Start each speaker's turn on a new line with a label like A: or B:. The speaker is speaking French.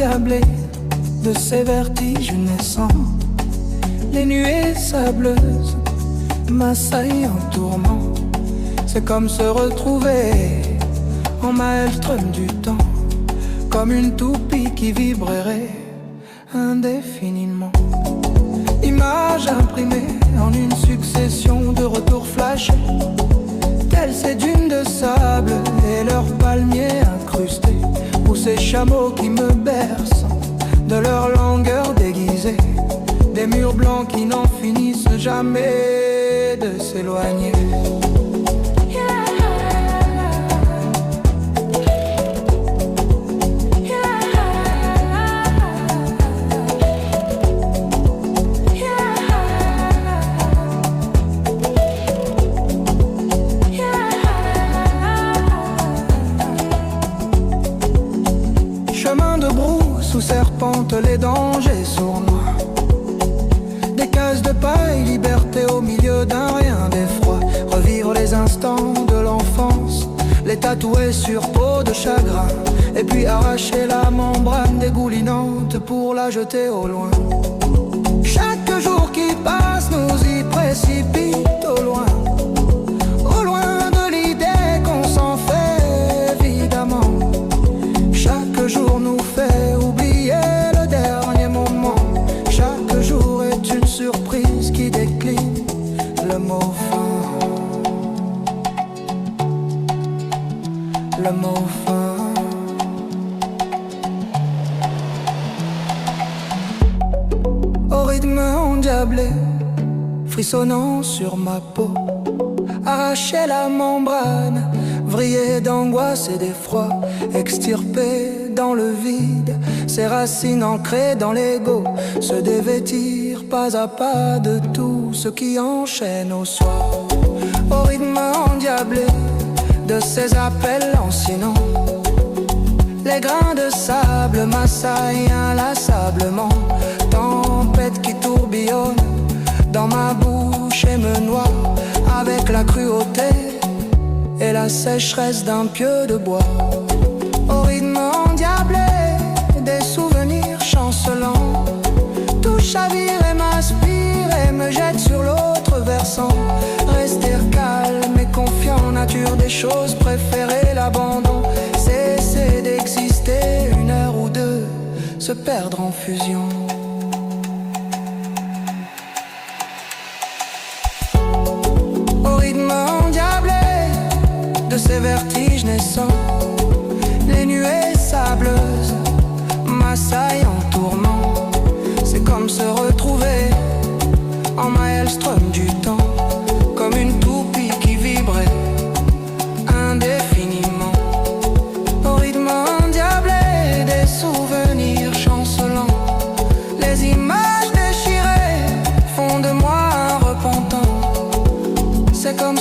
A: endiablé de ces vertiges naissants. Les nuées sableuses m'assaillent en tourment. C'est comme se retrouver en maelstrom du temps, comme une toupie qui vibrerait indéfiniment. Image imprimée en une succession de retours flashés, telles ces dunes de sable et leurs palmiers incrustés, ou ces chameaux qui me bercent de leur langueur déguisée, des murs blancs qui n'en finissent jamais de s'éloigner. Chemin de brousse où serpentent les dangers sournois, des cases de paille, liberté au milieu d'un rien d'effroi. Revivre les instants de l'enfance, les tatouer sur peau de chagrin, et puis arracher la membrane dégoulinante pour la jeter au loin. Chaque jour qui passe nous y précipite au loin de l'idée qu'on s'en fait évidemment. Chaque jour nous fait oublier le dernier moment. Chaque jour est une surprise qui décline le mot fin. Le mot fin. Au rythme endiablé, frissonnant sur ma peau, arracher la membrane, vriller d'angoisse et d'effroi, extirper dans le vide ces racines ancrées dans l'ego, se dévêtir pas à pas de tout ce qui enchaîne au soir. Au rythme endiablé de ces appels lancinants, les grains de sable m'assaillent inlassablement, tempête qui tourbillonne dans ma bouche et me noie avec la cruauté et la sécheresse d'un pieu de bois. Au rythme endiablé des souvenirs chancelants, tout chavire et m'aspire et me jette sur l'autre versant. Rester calme et confiant, nature des choses préférées, l'abandon. Cesser d'exister une heure ou deux, se perdre en fusion. Au rythme endiablé de ces vertiges naissants, les nuées sableuses m'assaillent en tourment. C'est comme se retrouver en maelstrom du temps, comme une toupie qui vibrait indéfiniment. Au rythme endiablé des souvenirs chancelants, les images déchirées font de moi un repentant. C'est comme